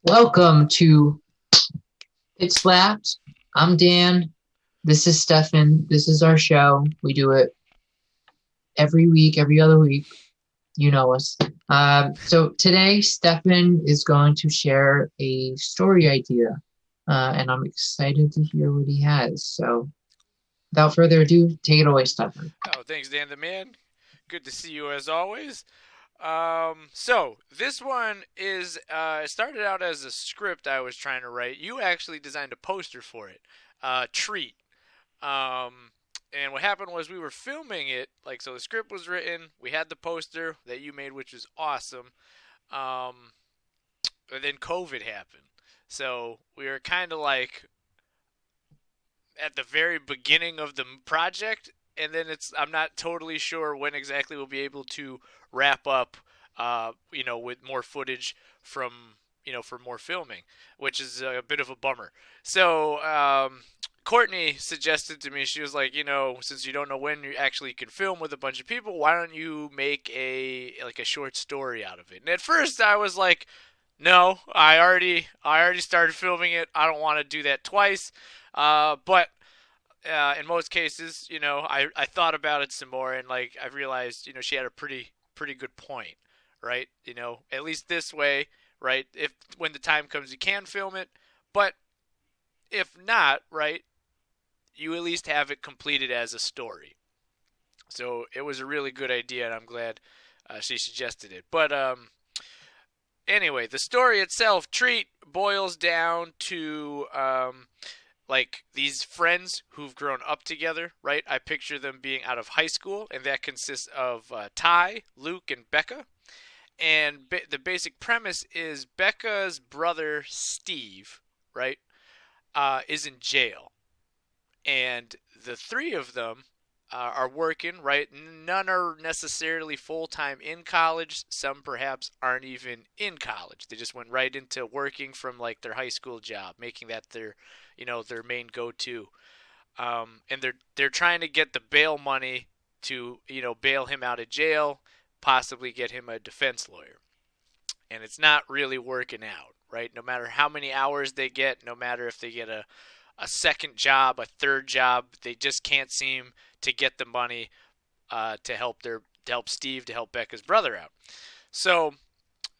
Welcome to It Slaps. I'm Dan. This is Stefen. This is our show. We do it every week, every other week. You know us. So today, Stefan is going to share a story idea, and I'm excited to hear what he has. So without further ado, take it away, Stefan. Oh, thanks, Dan the Man. Good to see you as always. So this one is started out as a script I was trying to write. You actually designed a poster for it, Treat. Um, and what happened was we were filming it, like so. The script was written. We had the poster that you made, which was awesome. Um, and then COVID happened, so we were kind of like at the very beginning of the project, and then I'm not totally sure when exactly we'll be able to wrap up, with more footage from for more filming, which is a bit of a bummer. So Courtney suggested to me, she was like, since you don't know when you actually can film with a bunch of people, why don't you make a short story out of it? And at first I was like, no, I already started filming it. I don't want to do that twice. But in most cases, I thought about it some more, and like I realized, she had a pretty good point, right? At least this way, right? If when the time comes, you can film it, but if not, right, you at least have it completed as a story. So it was a really good idea, and I'm glad she suggested it. But anyway, the story itself, Treat, boils down to like these friends who've grown up together, right? I picture them being out of high school, and that consists of Ty, Luke, and Becca. And the basic premise is Becca's brother Steve, right, is in jail, and the three of them are working, right? None are necessarily full time in college. Some perhaps aren't even in college. They just went right into working from like their high school job, making that their main go to. And they're trying to get the bail money to bail him out of jail, possibly get him a defense lawyer, and it's not really working out, right? No matter how many hours they get, no matter if they get a second job, a third job, they just can't seem to get the money to help Steve, to help Becca's brother out. So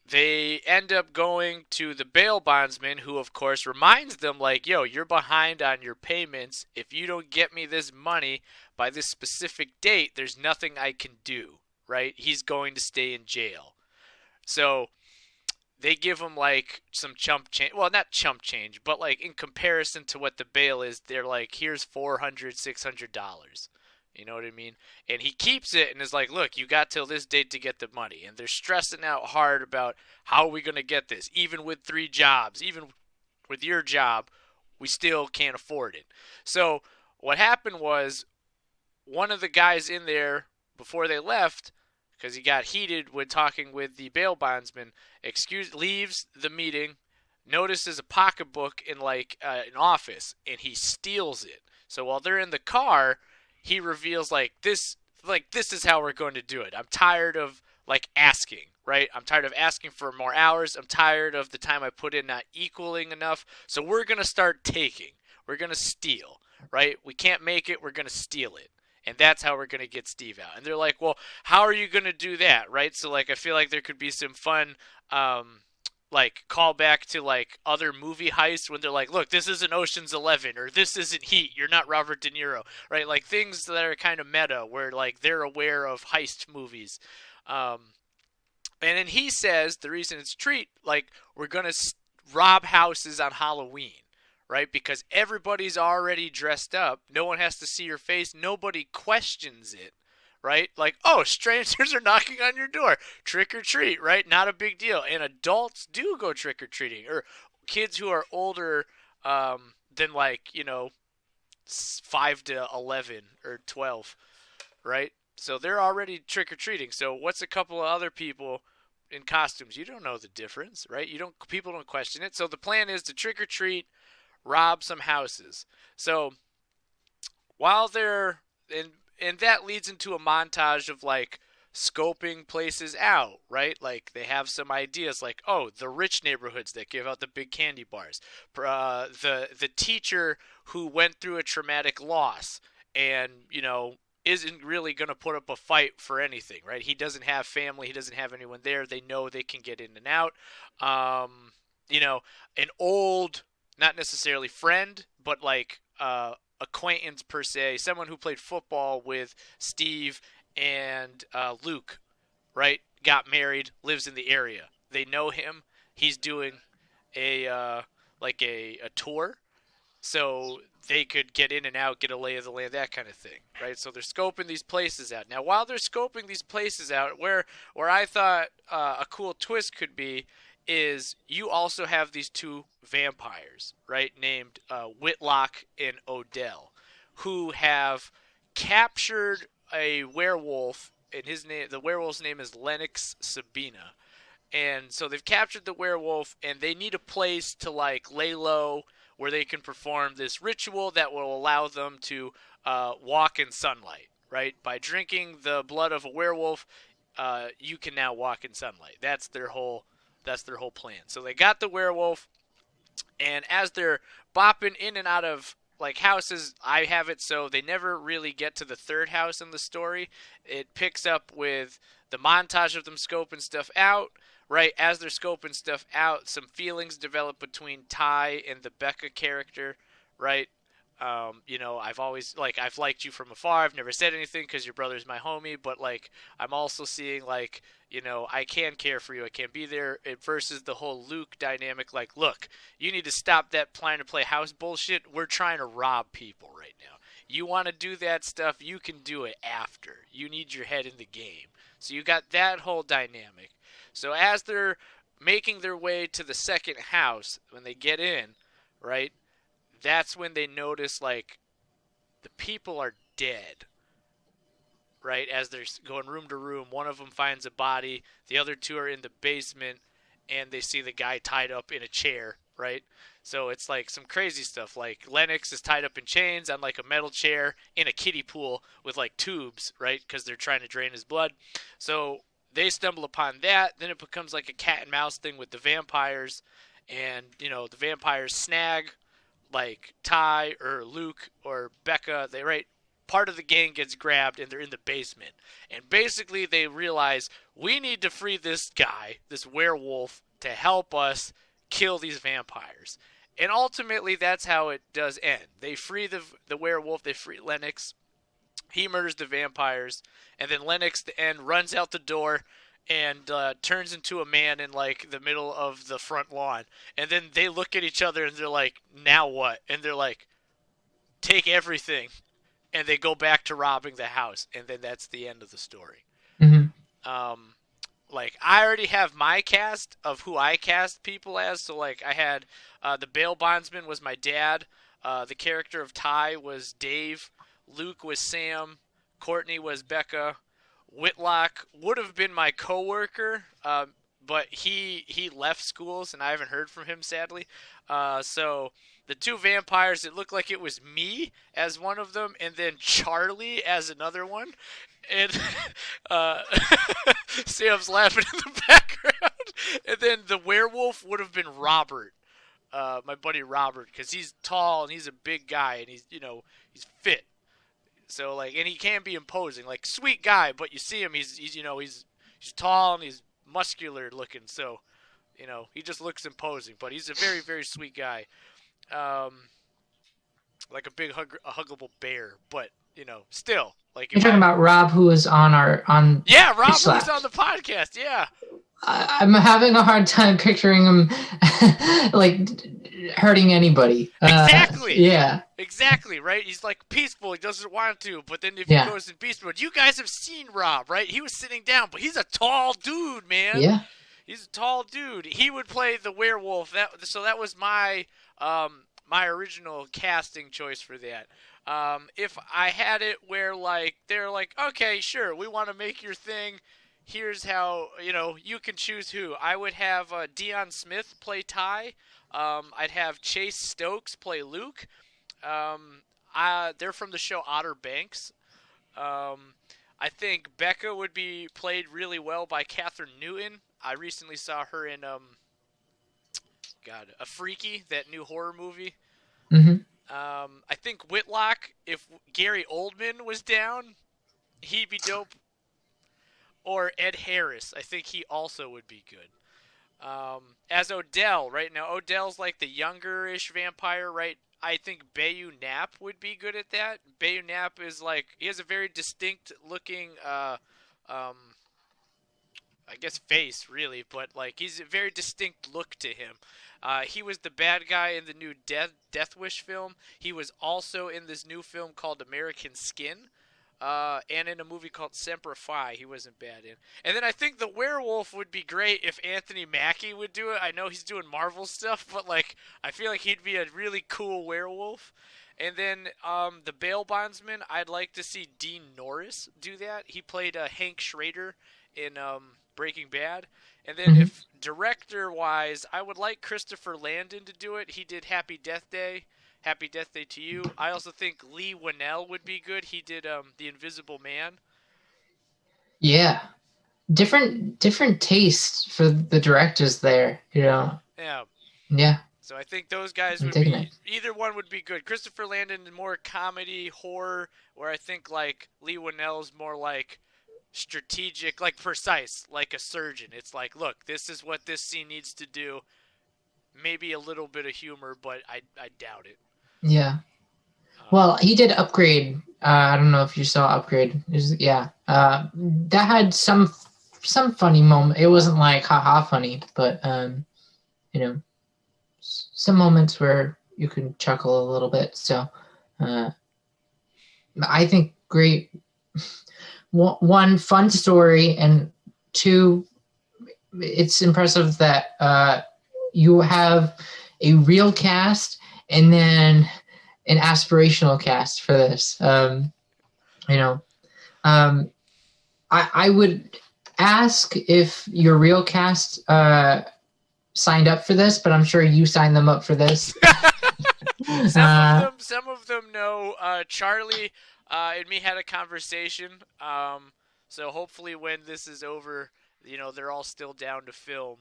they end up going to the bail bondsman, who of course reminds them like, yo, you're behind on your payments. If you don't get me this money by this specific date, there's nothing I can do, right? He's going to stay in jail. So they give him like some chump change. Well, not chump change, but like in comparison to what the bail is, they're like, here's $400, $600. You know what I mean? And he keeps it and is like, look, you got till this date to get the money. And they're stressing out hard about how are we going to get this? Even with three jobs, even with your job, we still can't afford it. So what happened was one of the guys in there before they left, because he got heated when talking with the bail bondsman, leaves the meeting, notices a pocketbook in like an office, and he steals it. So while they're in the car, he reveals like this is how we're going to do it. I'm tired of like asking, right? I'm tired of asking for more hours. I'm tired of the time I put in not equaling enough. So we're going to start taking. We're going to steal, right? We can't make it. We're going to steal it. And that's how we're going to get Steve out. And they're like, well, how are you going to do that, right? So, like, I feel like there could be some fun, like, callback to, like, other movie heists when they're like, look, this isn't Ocean's 11, or this isn't Heat, you're not Robert De Niro, right? Like, things that are kind of meta, where, like, they're aware of heist movies. Um, and then he says the reason it's Treat, like, we're going to rob houses on Halloween, right? Because everybody's already dressed up. No one has to see your face. Nobody questions it, right? Like, oh, strangers are knocking on your door. Trick or treat, right? Not a big deal. And adults do go trick or treating, or kids who are older than like, 5 to 11 or 12, right? So they're already trick or treating. So what's a couple of other people in costumes? You don't know the difference, right? People don't question it. So the plan is to trick or treat, rob some houses. So while they're and that leads into a montage of like scoping places out, right? Like they have some ideas, like oh, the rich neighborhoods that give out the big candy bars, the teacher who went through a traumatic loss and isn't really going to put up a fight for anything, right? He doesn't have family, he doesn't have anyone there. They know they can get in and out. Um, an old, not necessarily friend, but like acquaintance per se, someone who played football with Steve and Luke, right? Got married, lives in the area. They know him. He's doing a a tour, so they could get in and out, get a lay of the land, that kind of thing, right? So they're scoping these places out. Now, while they're scoping these places out, where I thought a cool twist could be is you also have these two vampires, right, named Whitlock and Odell, who have captured a werewolf, and the werewolf's name is Lennox Sabina. And so they've captured the werewolf, and they need a place to like lay low where they can perform this ritual that will allow them to walk in sunlight. Right, by drinking the blood of a werewolf, you can now walk in sunlight. That's their whole plan. So they got the werewolf, and as they're bopping in and out of like houses, I have it so they never really get to the third house in the story. It picks up with the montage of them scoping stuff out. Right, as they're scoping stuff out, some feelings develop between Ty and the Becca character. Right, I've always I've liked you from afar. I've never said anything because your brother's my homie, but like I'm also seeing like I can care for you. I can be there. Versus the whole Luke dynamic. Like, look, you need to stop that plan to play house bullshit. We're trying to rob people right now. You want to do that stuff, you can do it after. You need your head in the game. So you got that whole dynamic. So as they're making their way to the second house, when they get in, right, that's when they notice, like, the people are dead, right, as they're going room to room. One of them finds a body, the other two are in the basement, and they see the guy tied up in a chair, right? So it's like some crazy stuff. Like Lennox is tied up in chains on like a metal chair in a kiddie pool with like tubes, right? Because they're trying to drain his blood. So they stumble upon that. Then it becomes like a cat and mouse thing with the vampires. And, the vampires snag like Ty or Luke or Becca. They, right, part of the gang gets grabbed and they're in the basement. And basically they realize we need to free this guy, this werewolf, to help us kill these vampires. And ultimately that's how it does end. They free the werewolf, they free Lennox. He murders the vampires, and then Lennox, at the end, runs out the door and turns into a man in like the middle of the front lawn. And then they look at each other and they're like, now what? And they're like, take everything. And they go back to robbing the house. And then that's the end of the story. Mm-hmm. Like, I already have my cast of who I cast people as. So, like, I had the bail bondsman was my dad. The character of Ty was Dave. Luke was Sam. Courtney was Becca. Whitlock would have been my coworker, but he left schools, and I haven't heard from him, sadly. So the two vampires, it looked like it was me as one of them, and then Charlie as another one. And Sam's laughing in the background. And then the werewolf would have been Robert, my buddy Robert, because he's tall and he's a big guy, and he's fit. So like, and he can be imposing, like sweet guy, but you see him, he's tall and he's muscular looking. So, he just looks imposing, but he's a very, very sweet guy. Like a big huggable bear, but still like. You're talking about Rob, who was on Yeah, Rob, who was on the podcast. Yeah. I'm having a hard time picturing him like hurting anybody. Exactly. Yeah. Exactly, right? He's like peaceful. He doesn't want to, but then if he goes in beast mode, you guys have seen Rob, right? He was sitting down, but he's a tall dude, man. Yeah. He's a tall dude. He would play the werewolf. So that was my my original casting choice for that. If I had it where like they're like, okay, sure, we want to make your thing. Here's how, you can choose who. I would have Dion Smith play Ty. I'd have Chase Stokes play Luke. They're from the show Outer Banks. I think Becca would be played really well by Catherine Newton. I recently saw her in God, a Freaky, that new horror movie. Hmm. I think Whitlock, if Gary Oldman was down, he'd be dope. Or Ed Harris, I think he also would be good. As Odell, right now, Odell's like the younger-ish vampire, right? I think Bayu Knapp would be good at that. Bayu Knapp is like he has a very distinct looking, um, I guess face really, but like he's a very distinct look to him. He was the bad guy in the new Death Wish film. He was also in this new film called American Skin. And in a movie called Semper Fi, he wasn't bad in. And then I think the werewolf would be great if Anthony Mackie would do it. I know he's doing Marvel stuff, but like I feel like he'd be a really cool werewolf. And then the bail bondsman, I'd like to see Dean Norris do that. He played Hank Schrader in Breaking Bad. And then Hmm. if director-wise, I would like Christopher Landon to do it. He did Happy Death Day. Happy Death Day to You. I also think Lee Winnell would be good. He did The Invisible Man. Yeah, different tastes for the directors there. Yeah. Yeah, So I think those guys I'm would digging be it. either one would be good. Christopher Landon is more comedy, horror, where I think like Lee Winnell's more like strategic, like precise, like a surgeon. It's like, look, this is what this scene needs to do. Maybe a little bit of humor, but I doubt it. Yeah. Um, Well, he did Upgrade. I don't know if you saw Upgrade. Yeah. That had some funny moment. It wasn't like haha funny, but you know, some moments where you can chuckle a little bit. So, uh, I think great. One, fun story, and two, it's impressive that you have a real cast and then an aspirational cast for this. You know, um, I would ask if your real cast signed up for this, but I'm sure you signed them up for this. some of them know. Charlie and me had a conversation. So hopefully when this is over, they're all still down to film.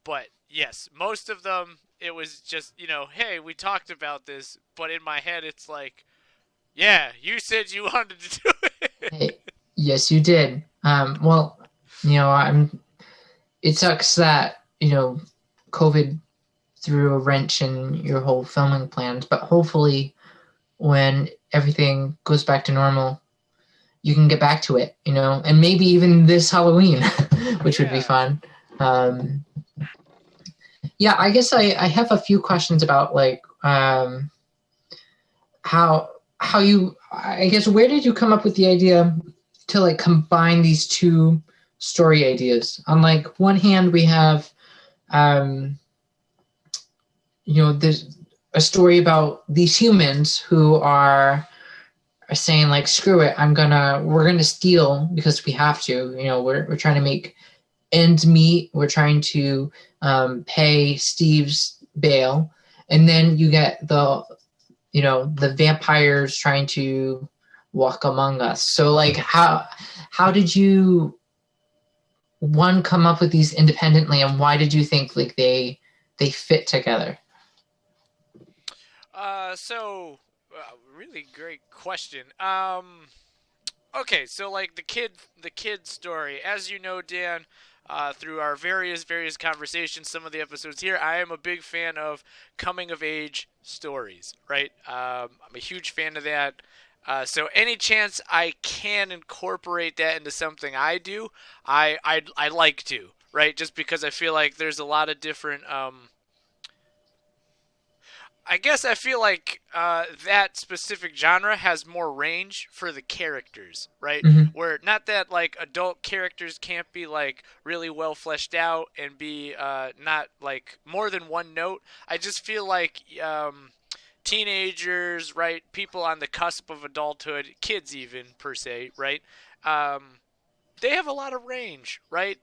But yes, most of them, it was just, hey, we talked about this, but in my head it's like, yeah, you said you wanted to do it. Hey, yes, you did. Well, I'm. It sucks that COVID threw a wrench in your whole filming plans, but hopefully, when everything goes back to normal, you can get back to it. And maybe even this Halloween, which would be Yeah. fun. Um, yeah, I guess I have a few questions about like how you. I guess where did you come up with the idea to like combine these two story ideas? On like one hand, we have there's a story about these humans who are saying like, screw it, we're gonna steal because we have to. We're trying to make ends meet. We're trying to pay Steve's bail, and then you get the vampires trying to walk among us. So like, how did you one come up with these independently, and why did you think like they fit together? Really great question. Okay, so like the kid story, as you know, Dan, through our various conversations, some of the episodes here, I am a big fan of coming of age stories, right? I'm a huge fan of that. So any chance I can incorporate that into something I do, I like to, right? Just because I feel like there's a lot of different I guess I feel like that specific genre has more range for the characters, right? Mm-hmm. Where not that like adult characters can't be like really well fleshed out and be not like more than one note. I just feel like teenagers, right? People on the cusp of adulthood, kids even per se, right? They have a lot of range, right?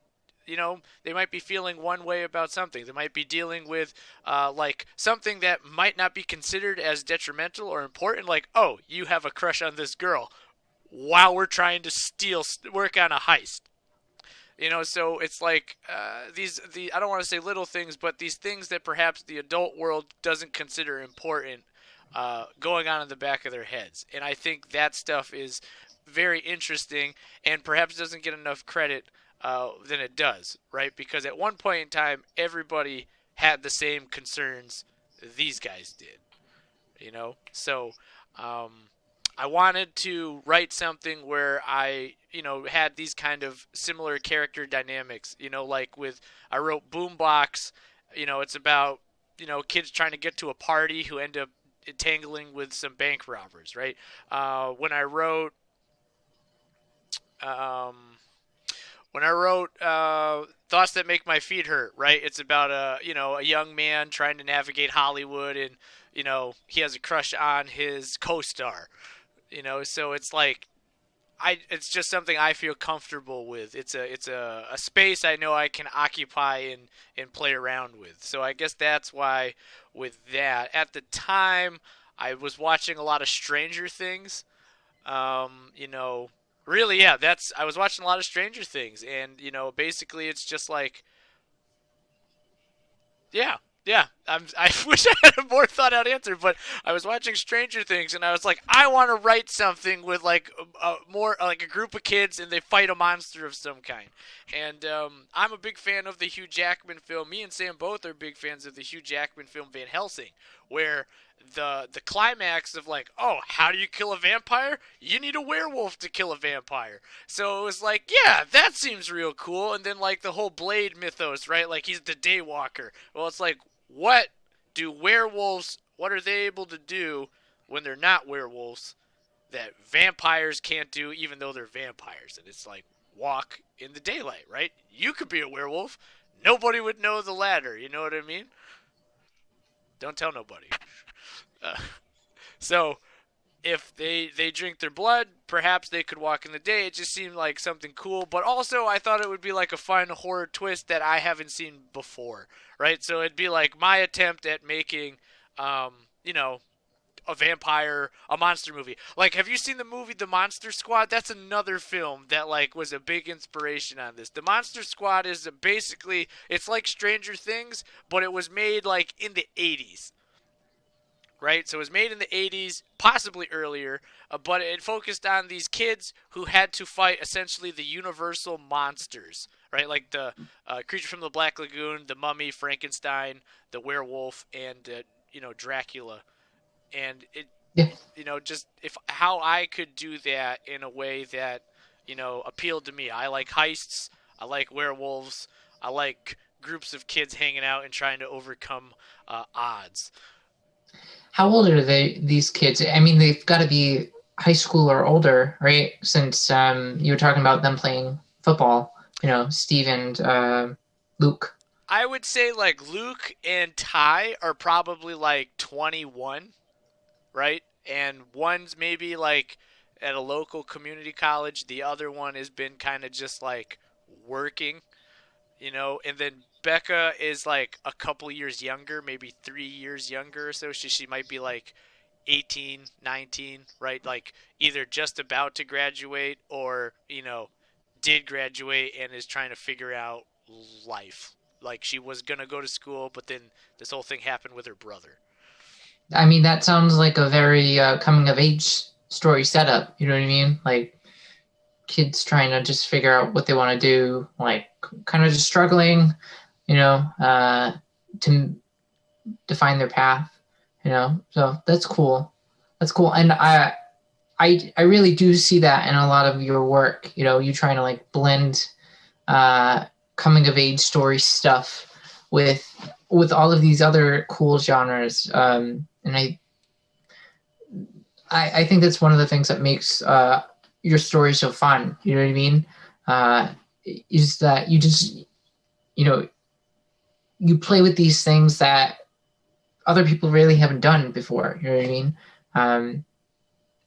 They might be feeling one way about something. They might be dealing with like something that might not be considered as detrimental or important, like, oh, you have a crush on this girl. while we're trying to work on a heist. So it's like the I don't want to say little things, but these things that perhaps the adult world doesn't consider important, going on in the back of their heads. And I think that stuff is very interesting and perhaps doesn't get enough credit than it does, right? Because at one point in time, everybody had the same concerns these guys did, So um, I wanted to write something where I, had these kind of similar character dynamics, like I wrote Boombox, it's about, kids trying to get to a party who end up entangling with some bank robbers, right? When I wrote, um, Thoughts That Make My Feet Hurt, right? It's about a young man trying to navigate Hollywood, and he has a crush on his co-star, so it's like it's just something I feel comfortable with. It's a space I know I can occupy and play around with. So I guess that's why with that. At the time, I was watching a lot of Stranger Things. Really, yeah, I was watching a lot of Stranger Things, and basically it's just like, yeah, yeah. I wish I had a more thought out answer, but I was watching Stranger Things, and I was like, I want to write something with like more like a group of kids, and they fight a monster of some kind. And I'm a big fan of the Hugh Jackman film. Me and Sam both are big fans of the Hugh Jackman film Van Helsing, where the climax of like, oh, how do you kill a vampire? You need a werewolf to kill a vampire. So it was like, yeah, that seems real cool. And then like the whole Blade mythos, right? Like he's the Daywalker. Well, it's like, what are they able to do when they're not werewolves that vampires can't do, even though they're vampires? And it's like, walk in the daylight, right? You could be a werewolf. Nobody would know the latter. You know what I mean? Don't tell nobody. Uh, so if they drink their blood, perhaps they could walk in the day. It just seemed like something cool. But also, I thought it would be like a fun horror twist that I haven't seen before, right? So it'd be like my attempt at making, a monster movie. Like, have you seen the movie The Monster Squad? That's another film that like was a big inspiration on this. The Monster Squad is basically, it's like Stranger Things, but it was made like in the 80s. Right, so it was made in the 80s, possibly earlier, but it focused on these kids who had to fight essentially the universal monsters, right? Like the creature from the Black Lagoon, the Mummy, Frankenstein, the werewolf, and Dracula. And it, Yeah. just if how I could do that in a way that appealed to me. I like heists. I like werewolves. I like groups of kids hanging out and trying to overcome odds. How old are these kids? I mean, they've got to be high school or older, right? Since you were talking about them playing football, Steve and Luke. I would say like Luke and Ty are probably like 21, right? And one's maybe like at a local community college. The other one has been kind of just like working, and then Becca is like a couple years younger, maybe 3 years younger or so. She might be like 18, 19, right? Like either just about to graduate or, did graduate and is trying to figure out life. Like she was going to go to school, but then this whole thing happened with her brother. I mean, that sounds like a very coming of age story setup. You know what I mean? Like kids trying to just figure out what they want to do, like kind of just struggling, to define their path, So that's cool. That's cool. And I really do see that in a lot of your work. You trying to like blend coming of age story stuff with all of these other cool genres. And I think that's one of the things that makes your story so fun. You know what I mean? Is that you just, you play with these things that other people really haven't done before. You know what I mean? And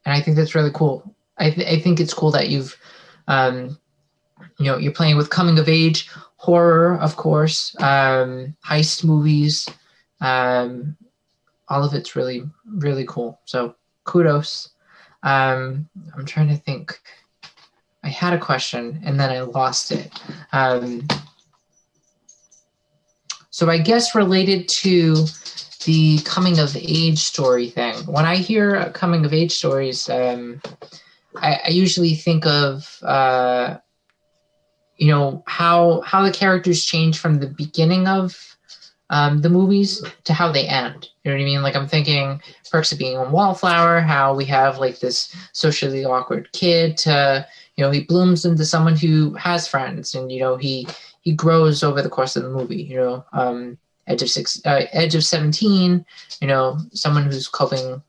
I think that's really cool. I think it's cool that you've, you're playing with coming of age, horror, of course, heist movies. All of it's really, really cool. So kudos. I'm trying to think. I had a question and then I lost it. Um, so I guess related to the coming of age story thing. When I hear coming of age stories, I usually think of how the characters change from the beginning of the movies to how they end. You know what I mean? Like I'm thinking Perks of Being a Wallflower, how we have like this socially awkward kid to he blooms into someone who has friends, and he grows over the course of the movie. Edge of 17. Someone who's coping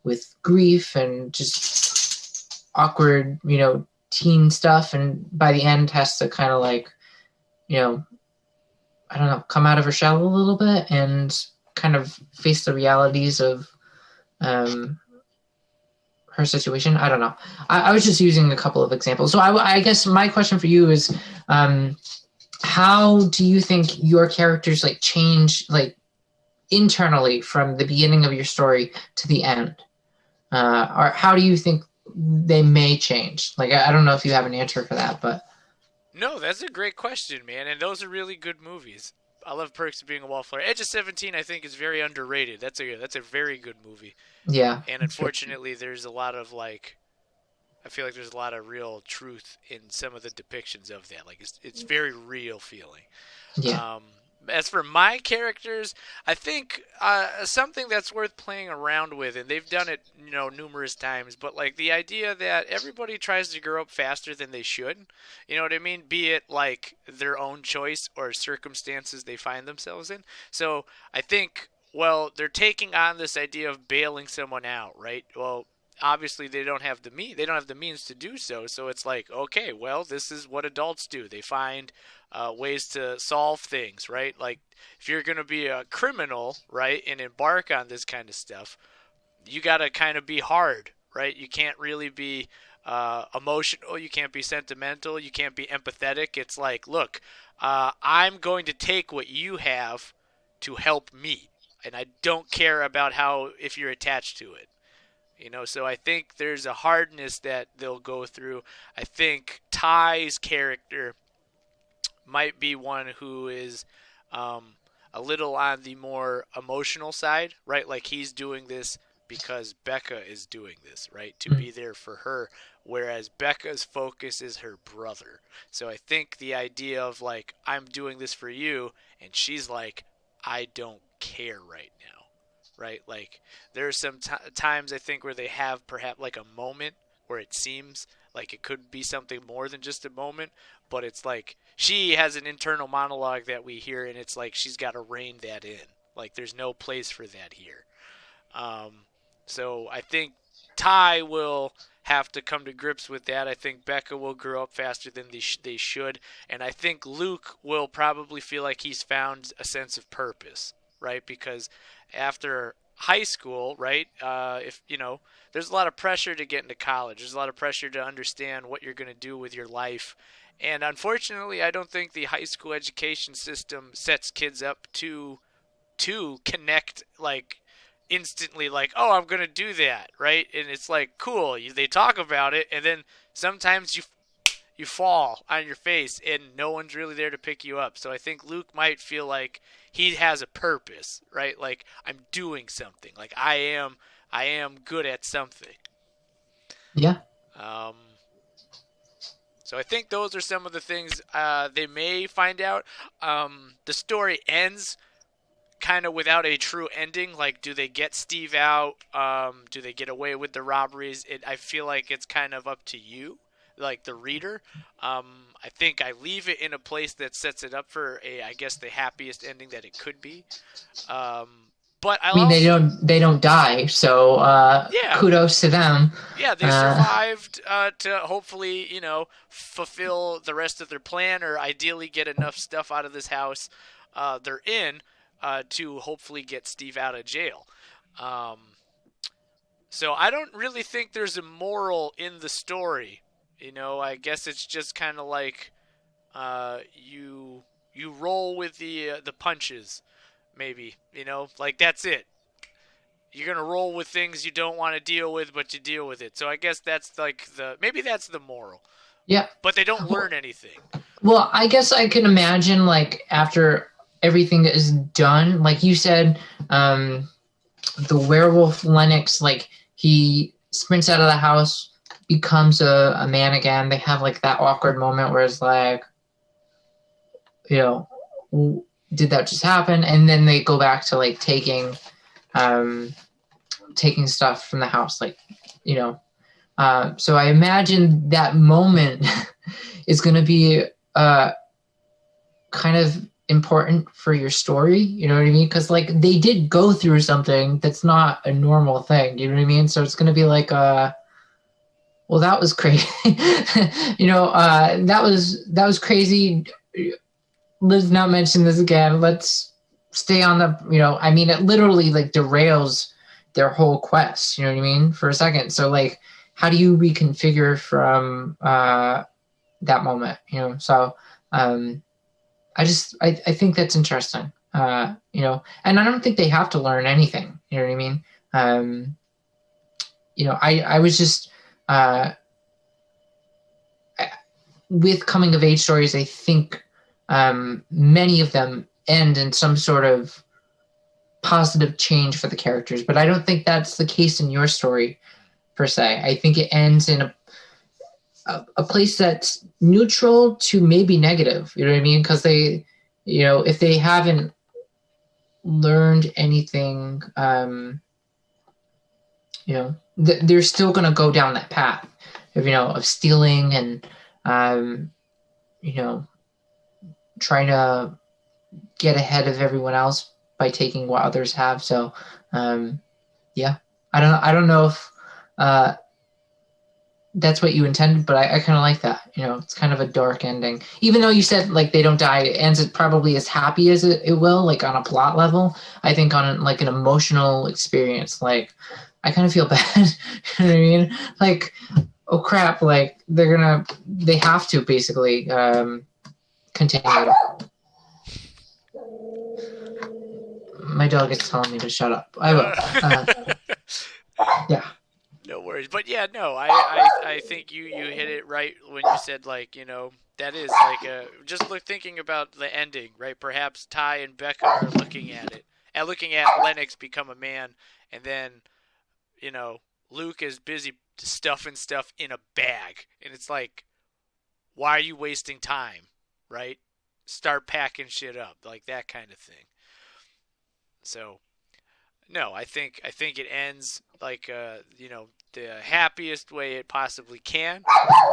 with grief and just awkward teen stuff, and by the end has to kind of like you know I don't know, come out of her shell a little bit and kind of face the realities of um, her situation. I don't know. I was just using a couple of examples. So I guess my question for you is, how do you think your characters like change like internally from the beginning of your story to the end? Or how do you think they may change? Like I don't know if you have an answer for that, but No, that's a great question, man, and those are really good movies. I love Perks of Being a Wallflower. Edge of 17, I think, is very underrated. That's a very good movie, yeah, and unfortunately, there's a lot of like I feel like there's a lot of real truth in some of the depictions of that. Like it's very real feeling. yeah. Um, as for my characters, I think something that's worth playing around with, and they've done it, numerous times. But like the idea that everybody tries to grow up faster than they should, you know what I mean? Be it like their own choice or circumstances they find themselves in. So I think, well, they're taking on this idea of bailing someone out, right? Well, obviously they don't have the means to do so. So it's like, okay, well, this is what adults do. They find ways to solve things, right? Like if you're going to be a criminal, right, and embark on this kind of stuff, you got to kind of be hard, right? You can't really be emotional. You can't be sentimental. You can't be empathetic. It's like, look, I'm going to take what you have to help me, and I don't care about how if you're attached to it. So I think there's a hardness that they'll go through. I think Ty's character might be one who is um, a little on the more emotional side, right? Like he's doing this because Becca is doing this, right? To Mm. be there for her, whereas Becca's focus is her brother. So I think the idea of like, I'm doing this for you, and she's like, I don't care right now, right? Like there are some times I think where they have perhaps like a moment where it seems like it could be something more than just a moment, but it's like she has an internal monologue that we hear, and it's like she's got to rein that in. Like there's no place for that here. Um, so I think Ty will have to come to grips with that. I think Becca will grow up faster than they should, and I think Luke will probably feel like he's found a sense of purpose, right? Because after high school, right? If there's a lot of pressure to get into college. There's a lot of pressure to understand what you're going to do with your life. And unfortunately, I don't think the high school education system sets kids up to connect like instantly like, oh, I'm going to do that, right? And it's like, cool. They talk about it, and then sometimes you fall on your face and no one's really there to pick you up. So I think Luke might feel like he has a purpose, right? Like I'm doing something. Like I am good at something. Yeah. Um, so I think those are some of the things they may find out. The story ends kind of without a true ending. Like, do they get Steve out? Do they get away with the robberies? I feel like it's kind of up to you, like the reader. I think I leave it in a place that sets it up for I guess, the happiest ending that it could be. Um, but I I'll mean, also, they don't die, so yeah, kudos to them. yeah, they Uh, survived to hopefully, fulfill the rest of their plan, or ideally get enough stuff out of this house they're in to hopefully get Steve out of jail. Um, so I don't really think there's a moral in the story. I guess it's just kind of like you roll with the punches, maybe. Like that's it. you're gonna roll with things you don't want to deal with, but you deal with it. So I guess that's like maybe that's the moral. Yeah. But they don't learn anything. Well, I guess I can imagine like after everything is done, like you said, the werewolf Lennox, like he sprints out of the house, becomes a man again. They have like that awkward moment where it's like, you know, did that just happen? And then they go back to like um, taking stuff from the house, like, you know. So I imagine that moment is going to be kind of important for your story. You know what I mean? Because like they did go through something that's not a normal thing. You know what I mean? So it's going to be like, well, that was crazy. That was crazy. Let's not mention this again. Let's stay on the. I mean, it literally like derails their whole quest. You know what I mean? For a second. So like, how do you reconfigure from that moment? So. I think that's interesting. And I don't think they have to learn anything. You know what I mean? I was just with coming of age stories. I think many of them end in some sort of positive change for the characters, but I don't think that's the case in your story per se. I think it ends in a place that's neutral to maybe negative. You know what I mean? Because they, if they haven't learned anything, they're still going to go down that path of stealing and, trying to get ahead of everyone else by taking what others have. So, yeah, I don't know if, that's what you intended, but I kind of like that. It's kind of a dark ending. Even though you said like they don't die, it ends it probably as happy as it will, like on a plot level. I think on like an emotional experience, like I kind of feel bad. You know what I mean? Like, oh crap! Like they have to basically continue. My dog is telling me to shut up. I will. Yeah. No worries, but yeah, no, I think you hit it right when you said like that is like thinking about the ending, right? Perhaps Ty and Becca are looking at it and looking at Lennox become a man, and then Luke is busy stuffing stuff in a bag, and it's like, why are you wasting time, right? Start packing shit up, like that kind of thing. So no, I think it ends like the happiest way it possibly can,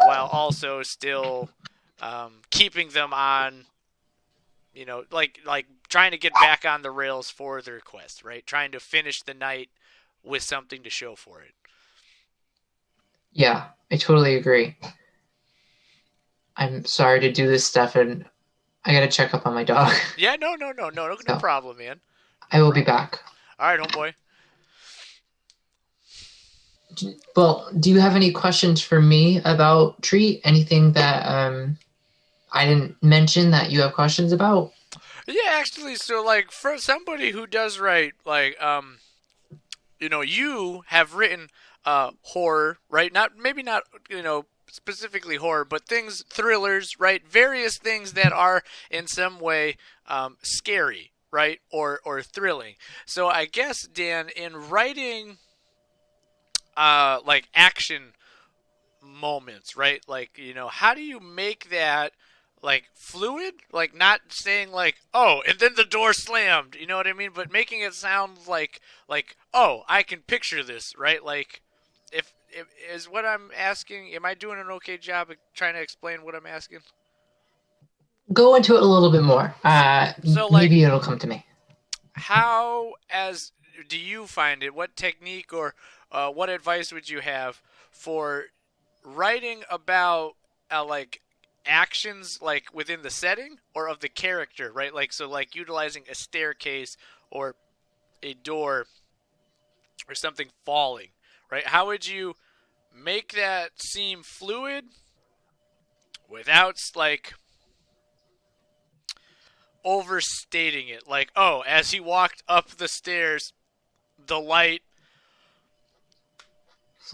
while also still keeping them on, like trying to get back on the rails for their quest, right? Trying to finish the night with something to show for it. Yeah, I totally agree. I'm sorry to do this stuff, and I gotta check up on my dog. Yeah, no So, problem, man. I will be back. All right, homeboy. Well, do you have any questions for me about Treat? Anything that I didn't mention that you have questions about? Yeah, actually, so like for somebody who does write, like you have written horror, right? Not specifically horror, but thrillers, right? Various things that are in some way scary, right? Or thrilling. So I guess, Dan, in writing like action moments, right? Like, how do you make that like fluid? Like not saying like, oh, and then the door slammed, you know what I mean? But making it sound like, oh, I can picture this, right? Like if is what I'm asking, am I doing an okay job of trying to explain what I'm asking? Go into it a little bit more. So like, Maybe it'll come to me. how as do you find it? What technique or what advice would you have for writing about like actions like within the setting or of the character, right? Like so, like utilizing a staircase or a door or something falling, right? How would you make that seem fluid without like overstating it? Like, oh, as he walked up the stairs, the light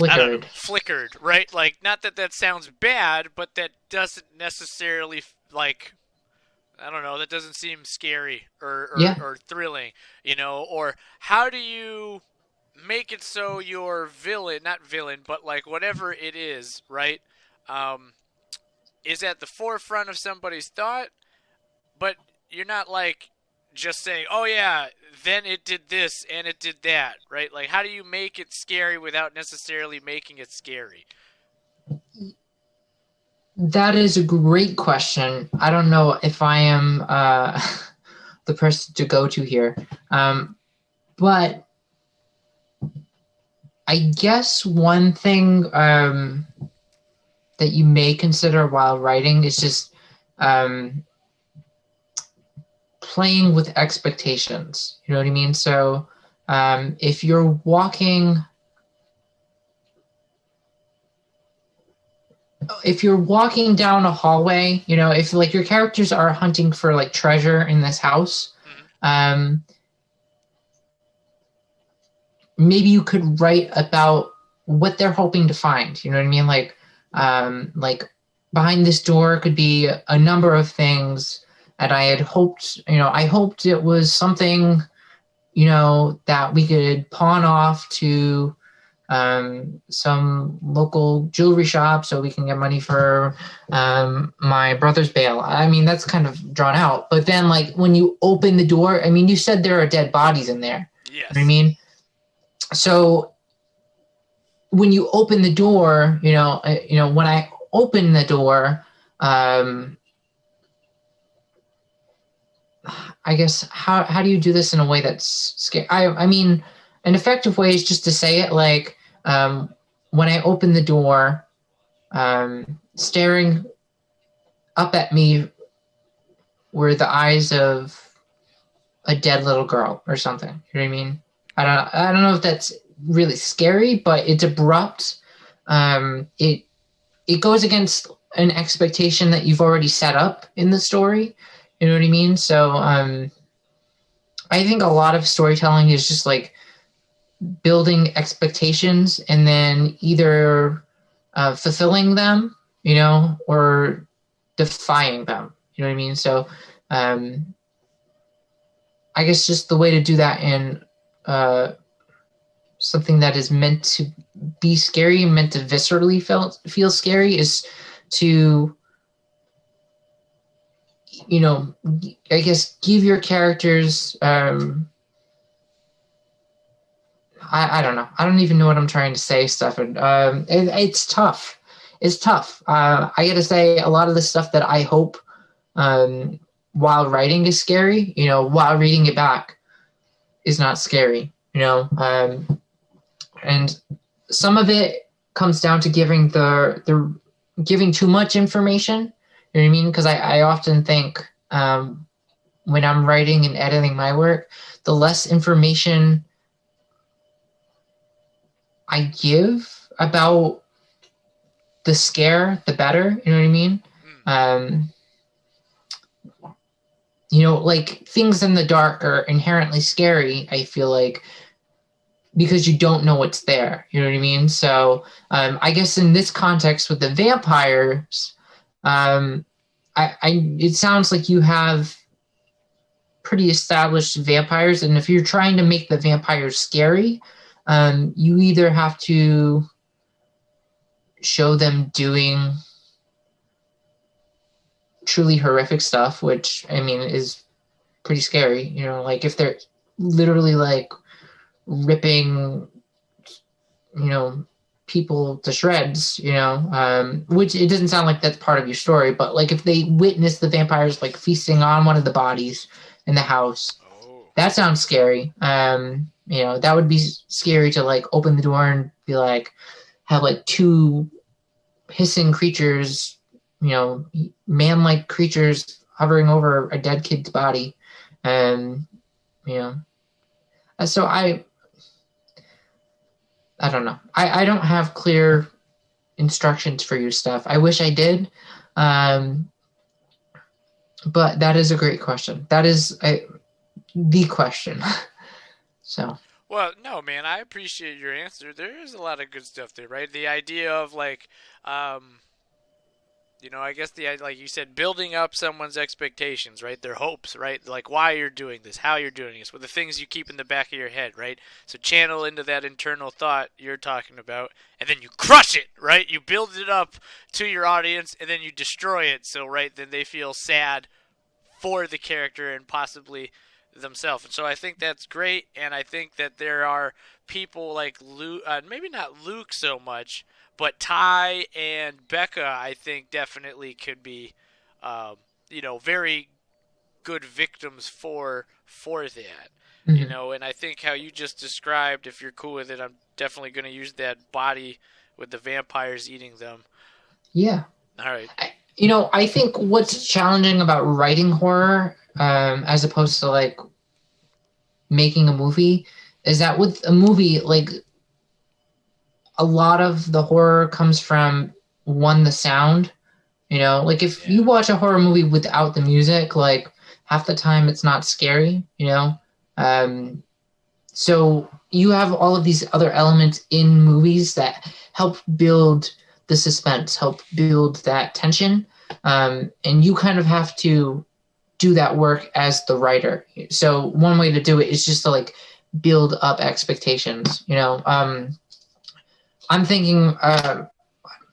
I don't know, Flickered. flickered, right? Like, not that that sounds bad, but that doesn't necessarily, like, I don't know, that doesn't seem scary Yeah. or thrilling, you know? Or how do you make it so your villain, not villain, but like whatever it is, right? Um, is at the forefront of somebody's thought, but you're not like just saying, "Oh yeah, then it did this and it did that," right? Like, how do you make it scary without necessarily making it scary? That is a great question. I don't know if I am the person to go to here. But I guess one thing that you may consider while writing is just um, playing with expectations. You know what I mean? So if you're walking down a hallway, you know, if like your characters are hunting for like treasure in this house, Mm-hmm. um, maybe you could write about what they're hoping to find. You know what I mean? Like behind this door could be a number of things, and I had hoped, you know, I hoped it was something, you know, that we could pawn off to some local jewelry shop so we can get money for my brother's bail. I mean, that's kind of drawn out. But then, like, when you open the door, I mean, you said there are dead bodies in there. You know what I Yes. mean? So when you open the door, when I open the door, I guess how do you do this in a way that's scary? I mean, an effective way is just to say it like when I open the door, staring up at me were the eyes of a dead little girl or something. You know what I mean? I don't know if that's really scary, but it's abrupt. It goes against an expectation that you've already set up in the story. You know what I mean? So I think a lot of storytelling is just like building expectations and then either fulfilling them, you know, or defying them. You know what I mean? So I guess just the way to do that in something that is meant to be scary, meant to viscerally feel scary, is to, you know, I guess give your characters. I don't know. I don't even know what I'm trying to say, Stefan. It's tough. It's tough. I got to say, a lot of the stuff that I hope while writing is scary, you know, while reading it back is not scary, you know. And some of it comes down to giving the giving too much information. You know what I mean? Because I often think when I'm writing and editing my work, the less information I give about the scare, the better. You know what I mean? You know, like things in the dark are inherently scary, I feel like, because you don't know what's there. You know what I mean? So I guess in this context with the vampires, it sounds like you have pretty established vampires, and if you're trying to make the vampires scary, you either have to show them doing truly horrific stuff, which I mean is pretty scary, you know, like if they're literally like ripping, you know, people to shreds, you know, which it doesn't sound like that's part of your story, but like if they witness the vampires like feasting on one of the bodies in the house, Oh. that sounds scary. You know, that would be scary to like open the door and be like, have like two hissing creatures, you know, man-like creatures hovering over a dead kid's body. And, you know, so I don't know. I don't have clear instructions for you, Steph. I wish I did. But that is a great question. That is the question. So, Well, no, man, I appreciate your answer. There is a lot of good stuff there, right? The idea of like, um, I guess like you said, building up someone's expectations, right? Their hopes, right? Like why you're doing this, how you're doing this, with the things you keep in the back of your head, right? So channel into that internal thought you're talking about, and then you crush it, right? You build it up to your audience, and then you destroy it. So, right, then they feel sad for the character and possibly themselves. And so I think that's great, and I think that there are people like Luke, maybe not Luke so much, but Ty and Becca, I think definitely could be, very good victims for that. Mhm. And I think how you just described, if you're cool with it, I'm definitely going to use that body with the vampires eating them. Yeah. All right. I think what's challenging about writing horror, as opposed to like making a movie, is that with a movie, like a lot of the horror comes from one, the sound. Like if you Yeah. watch a horror movie without the music, like half the time it's not scary. Um, so you have all of these other elements in movies that help build the suspense, help build that tension. And you kind of have to do that work as the writer. So one way to do it is just to like build up expectations. I'm thinking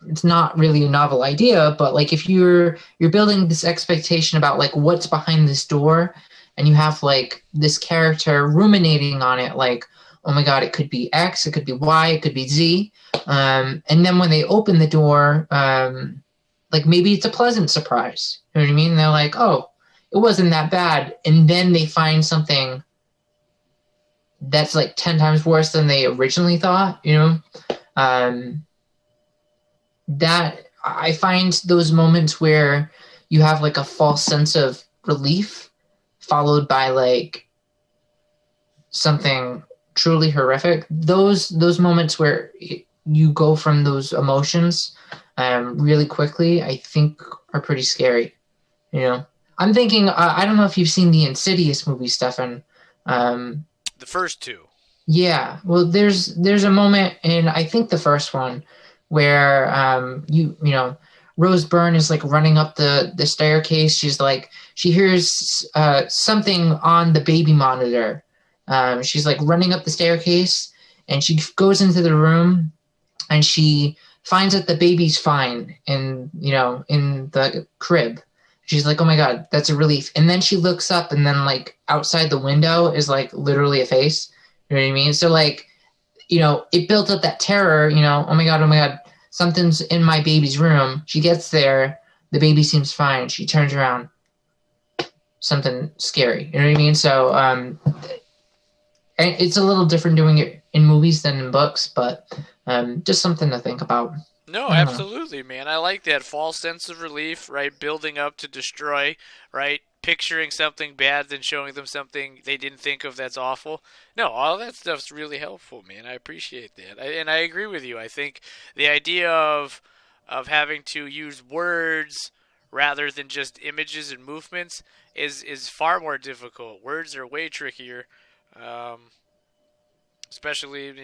it's not really a novel idea, but like if you're building this expectation about like what's behind this door, and you have like this character ruminating on it, like, oh my god, it could be X, it could be Y, it could be Z, and then when they open the door, like maybe it's a pleasant surprise. You know what I mean? They're like, oh, it wasn't that bad, and then they find something that's like 10 times worse than they originally thought. Um, that I find those moments where you have like a false sense of relief followed by like something truly horrific. Those moments where you go from those emotions really quickly, I think are pretty scary. You know, I'm thinking. I don't know if you've seen the Insidious movie, Stefan. Um, The first two. Yeah, well, there's a moment in I think the first one where Rose Byrne is like running up the staircase. She's like she hears something on the baby monitor. She's like running up the staircase and she goes into the room and she finds that the baby's fine in the crib. She's like, oh my god, that's a relief. And then she looks up and then like outside the window is like literally a face. You know what I mean? So like, it built up that terror, oh my God, something's in my baby's room. She gets there, the baby seems fine. She turns around, something scary. You know what I mean? So and it's a little different doing it in movies than in books, but just something to think about. No, I don't know. absolutely, man. I like that false sense of relief, right? Building up to destroy, right? Picturing something bad, then showing them something they didn't think of that's awful. No, all that stuff's really helpful, man. I appreciate that, and I agree with you. I think the idea of having to use words rather than just images and movements is far more difficult. Words are way trickier. Um, Especially,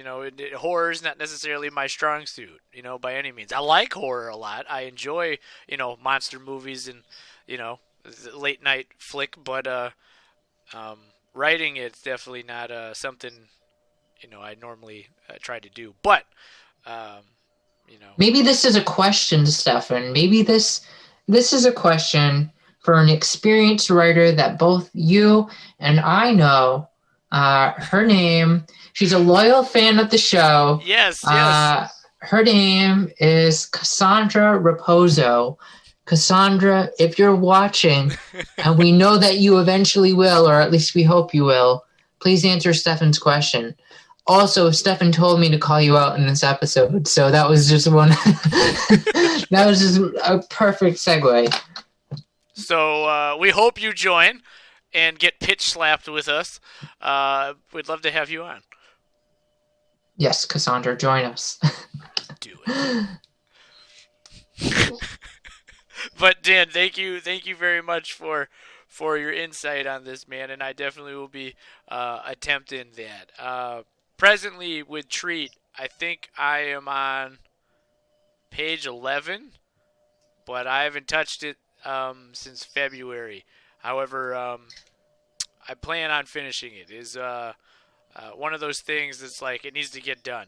horror is not necessarily my strong suit, by any means. I like horror a lot. I enjoy, monster movies and, late night flick, but um, writing it's definitely not something, I normally try to do. But, um, you know, Maybe this is a question, Stefan. Maybe this is a question for an experienced writer that both you and I know. Her name. She's a loyal fan of the show. yes, yes. Her name is Cassandra Raposo. Cassandra, if you're watching, and we know that you eventually will, or at least we hope you will, please answer Stefan's question. Also, Stefan told me to call you out in this episode, so that was just one. That was just a perfect segue. So we hope you join and get pitch slapped with us. We'd love to have you on. Yes, Cassandra, join us. Do it. But Dan, thank you very much for your insight on this, man, and I definitely will be attempting that. presently with Treat, I think I am on page 11, but I haven't touched it since February. However, I plan on finishing it. Is one of those things that's like it needs to get done.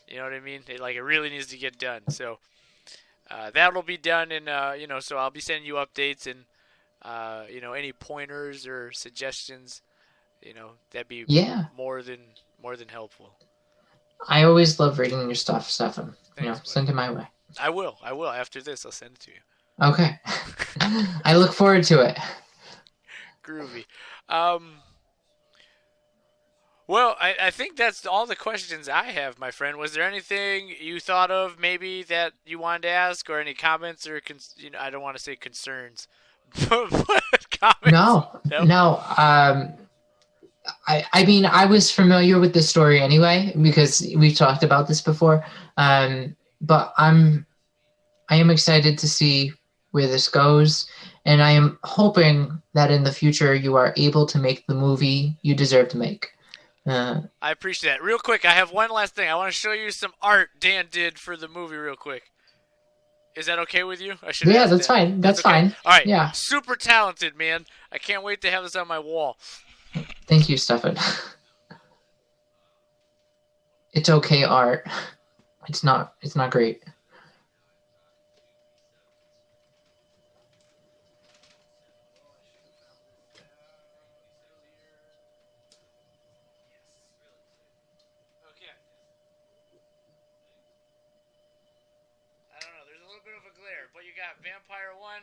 You know what I mean? It really needs to get done. So that'll be done, and so I'll be sending you updates and any pointers or suggestions. That'd be Yeah, more than helpful. I always love reading your stuff, Stefan. Thanks, Send buddy. it my way. I will. I will. After this, I'll send it to you. Okay. I look forward to it. Groovy. Um, well, I think that's all the questions I have, my friend. Was there anything you thought of maybe that you wanted to ask, or any comments or I don't want to say concerns, but comments? No, No. no. I mean, I was familiar with this story anyway because we've talked about this before. But I am excited to see where this goes, and I am hoping that in the future you are able to make the movie you deserve to make. I appreciate that. Real quick, I have one last thing. I want to show you some art Dan did for the movie. Real quick. Is that okay with you? I should. Yeah, that's fine. That's okay. fine. All right. Yeah. Super talented, man. I can't wait to have this on my wall. Thank you, Stefan. It's okay, art. It's not. It's not great. Okay. I don't know. There's a little bit of a glare, but you got Vampire 1,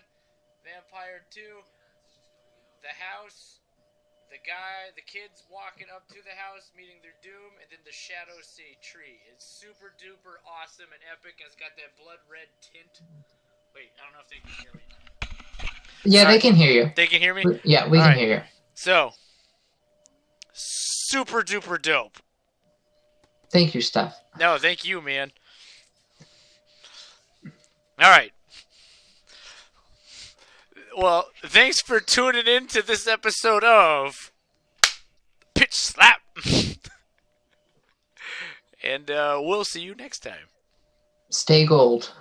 Vampire 2, the house, the kids walking up to the house, meeting their doom, and then the shadows say tree. It's super duper awesome and epic, and it's got that blood red tint. Wait, I don't know if they can hear me. Yeah, Sorry. they can hear you. They can hear me? Yeah, we can hear you. So, super duper dope. Thank you, Steph. No, thank you, man. All right. Well, thanks for tuning in to this episode of Pitch Slap. And we'll see you next time. Stay gold.